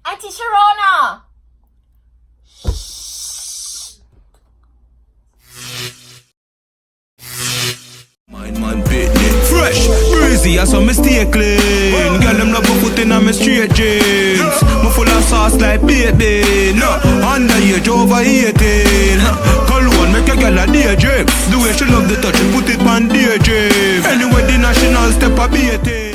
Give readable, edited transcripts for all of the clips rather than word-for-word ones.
Auntie Sharona! Man bit fresh, breezy, I saw me stay clean. Girl, them love a foot in my straight jeans. Me full of sauce like baby. No, underage over 18. Cologne make a girl a daydream. The way she love the touch, she put it on daydream. Anyway, the national step a beauty.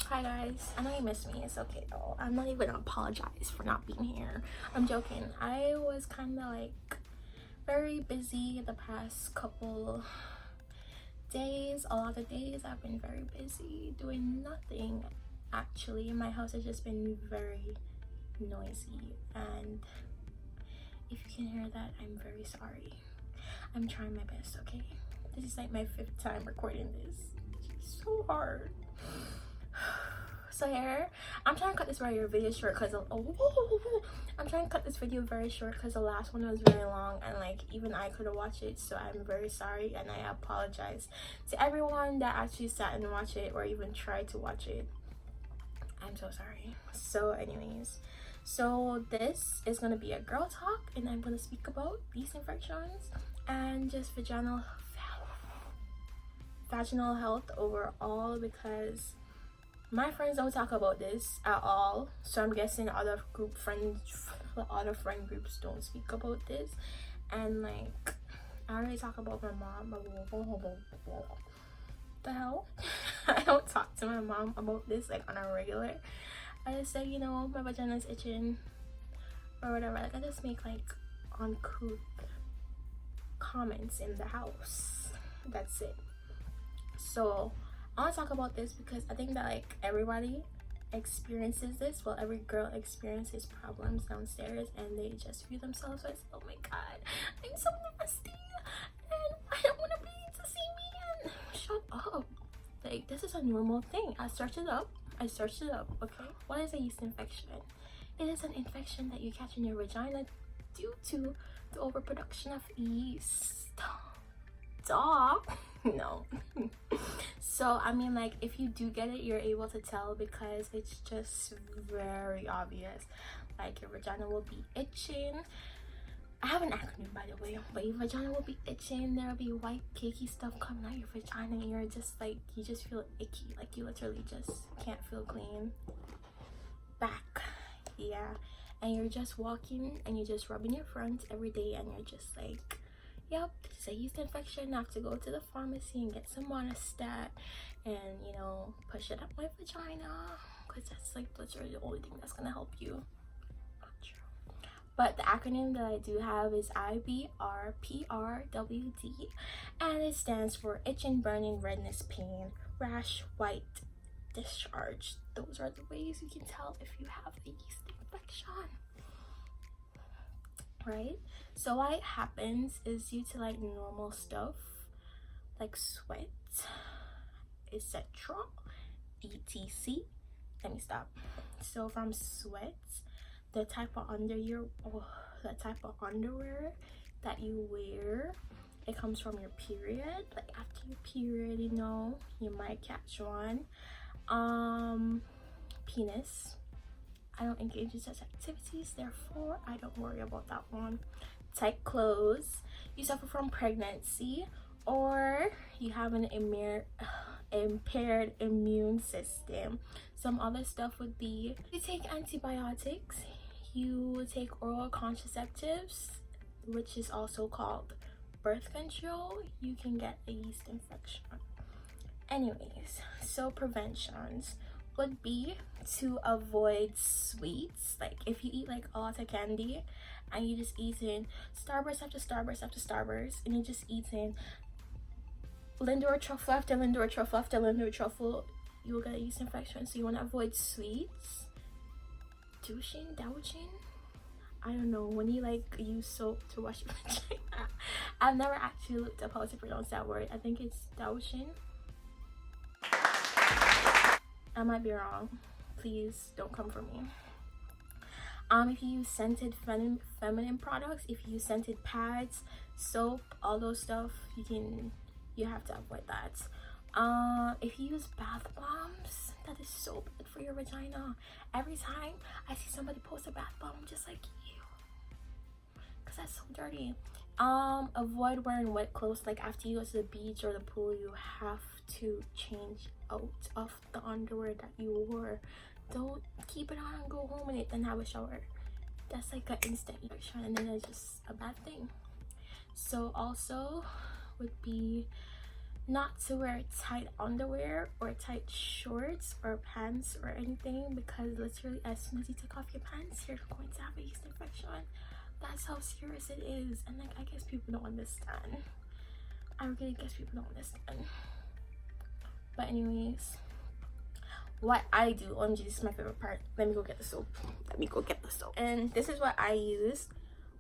Hi guys, I know you missed me. It's okay though. I'm not even gonna apologize for not being here. I'm joking. I was kind of like very busy the past couple days. A lot of days I've been very busy doing nothing. Actually, my house has just been very noisy, and if you can hear that, I'm very sorry. I'm trying my best, okay? This is like my 5th time recording this. It's so hard. So here, I'm trying to cut this video short because I'm trying to cut this video very short because the last one was very long, and like even I couldn't watch it. So I'm very sorry, and I apologize to everyone that actually sat and watched it or even tried to watch it. I'm so sorry. So anyways, so this is gonna be a girl talk, and I'm gonna speak about yeast infections and just vaginal health overall, because my friends don't talk about this at all. So I'm guessing other friend groups don't speak about this. And like, I already talk about my mom. The hell? I don't talk to my mom about this like on a regular. I just say, you know, my vagina's itching or whatever. Like, I just make like uncouth comments in the house. That's it. So I want to talk about this because I think that like everybody experiences this. Well, every girl experiences problems downstairs, and they just view themselves as, oh my god, I'm so nasty and I don't want to be to see me. And shut up. Like, this is a normal thing. I searched it up, okay? What is a yeast infection? It is an infection that you catch in your vagina due to the overproduction of yeast. Duh. No. So I mean, like, if you do get it, you're able to tell because it's just very obvious. Like, your vagina will be itching. I have an acronym, by the way, but your vagina will be itching. There'll be white cakey stuff coming out your vagina, and you're just like, you just feel icky. Like, you literally just can't feel clean. Back, yeah. And you're just walking and you're just rubbing your front every day, and you're just like, yep, it's a yeast infection. I have to go to the pharmacy and get some monostat and, you know, push it up my vagina, because that's like literally the only thing that's gonna help you. Not true. But the acronym that I do have is IBRPRWD, and it stands for itching, burning, redness, pain, rash, white discharge. Those are the ways you can tell if you have a yeast infection. Right? So what happens is due to like normal stuff like sweat, etc, let me stop. So from sweat, the type of underwear that you wear, it comes from your period. Like, after your period, you know, you might catch one. Penis, I don't engage in such activities, therefore I don't worry about that one. Tight clothes, you suffer from pregnancy, or you have an impaired immune system. Some other stuff would be, you take antibiotics, you take oral contraceptives, which is also called birth control, you can get a yeast infection. Anyways, so preventions would be to avoid sweets. Like, if you eat like a lot of candy and you just eating Starburst after Starburst after Starburst, and you're just eating Lindor truffle after Lindor truffle after Lindor truffle, you will get a yeast infection. So you want to avoid sweets. Douching, I don't know, when you like use soap to wash your vagina. I've never actually looked up how to pronounce that word. I think it's douching. I might be wrong. Please don't come for me. If you use scented feminine products, if you use scented pads, soap, all those stuff, you can you have to avoid that. If you use bath bombs, that is so bad for your vagina. Every time I see somebody post a bath bomb, I'm just like, ew, because that's so dirty. Avoid wearing wet clothes. Like after you go to the beach or the pool, you have to change out of the underwear that you wore. Don't keep it on and go home in it and have a shower. That's like an instant infection, and then it's just a bad thing. So also would be not to wear tight underwear or tight shorts or pants or anything, because literally as soon as you take off your pants, you're going to have a yeast infection. That's how serious it is. And like, I guess people don't understand. I really guess people don't understand. But anyways, what I do, OMG, this is my favorite part. Let me go get the soap. And this is what I use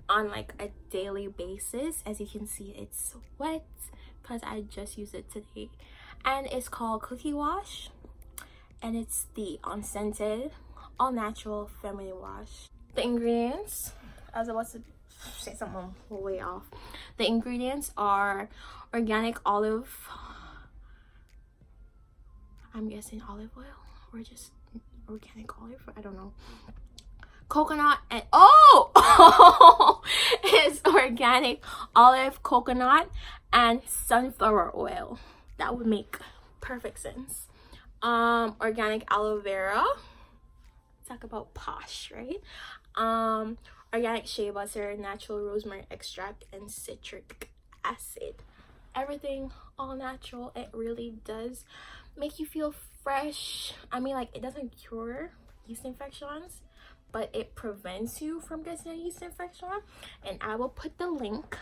on like a daily basis. As you can see, it's wet because I just used it today, and it's called Cookie Wash, and it's the unscented, all natural feminine wash. The ingredients, I was about to say something way off. The ingredients are organic olive, I'm guessing olive oil, or just organic olive, I don't know, coconut, and it's organic olive, coconut, and sunflower oil. That would make perfect sense. Organic aloe vera, talk about posh, right? Organic shea butter, natural rosemary extract, and citric acid. Everything all natural. It really does make you feel fresh. I mean, like, it doesn't cure yeast infections, but it prevents you from getting a yeast infection. And I will put the link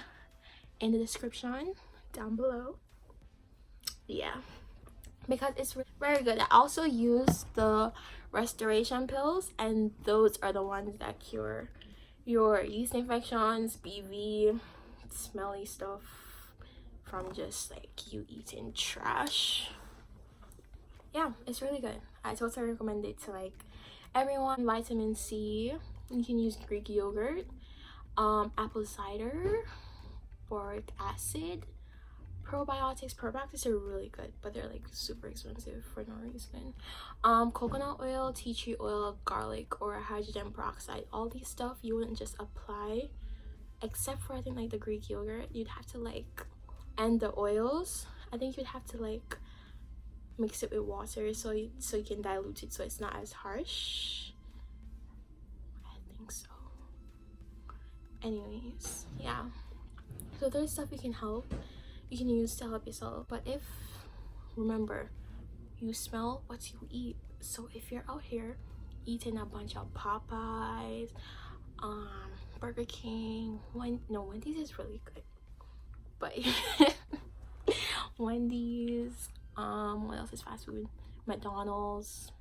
in the description down below. Yeah, because it's very good. I also use the restoration pills, and those are the ones that cure your yeast infections, BV, smelly stuff from just like you eating trash. Yeah, it's really good. I totally recommend it to like everyone. Vitamin C, you can use Greek yogurt, apple cider, boric acid, probiotics. Probiotics are really good, but they're like super expensive for no reason. Coconut oil, tea tree oil, garlic, or hydrogen peroxide. All these stuff you wouldn't just apply, except for I think like the Greek yogurt. You'd have to like, and the oils, I think you'd have to like mix it with water so you can dilute it so it's not as harsh. I think so. Anyways, yeah, so there's stuff you can use to help yourself. But remember, you smell what you eat. So if you're out here eating a bunch of Popeyes, Burger King, Wendy's is really good, but Wendy's, what else is fast food? McDonald's,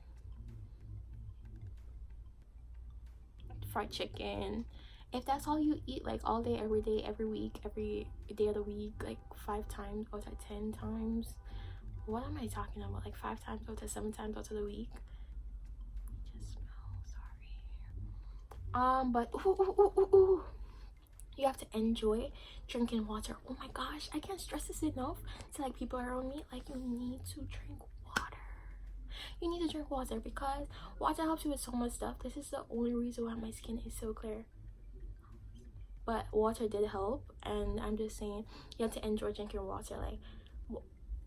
fried chicken. If that's all you eat like all day, every day, every week, every day of the week, like 5 times out of 10 times, what am I talking about? Like 5 times out of 7 times out of the week. Just smell, sorry. But you have to enjoy drinking water. Oh my gosh, I can't stress this enough to like people around me. Like, you need to drink water. You need to drink water because water helps you with so much stuff. This is the only reason why my skin is so clear. But water did help, and I'm just saying you have to enjoy drinking water. Like,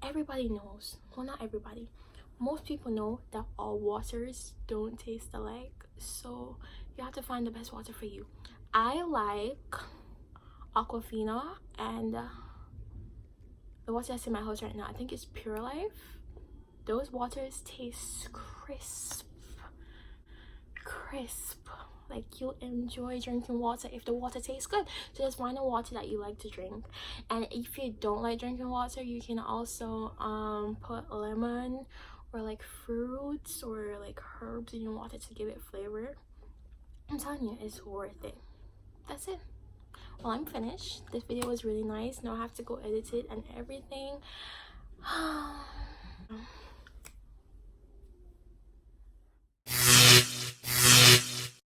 everybody knows, well, not everybody, most people know that all waters don't taste alike, so you have to find the best water for you. I like Aquafina, and the water that's in my house right now, I think it's Pure Life. Those waters taste crisp. Like, you'll enjoy drinking water if the water tastes good. So just find a water that you like to drink. And if you don't like drinking water, you can also put lemon or like fruits or like herbs in your water to give it flavor. I'm telling you, it's worth it. That's it. Well, I'm finished. This video was really nice. Now I have to go edit it and everything.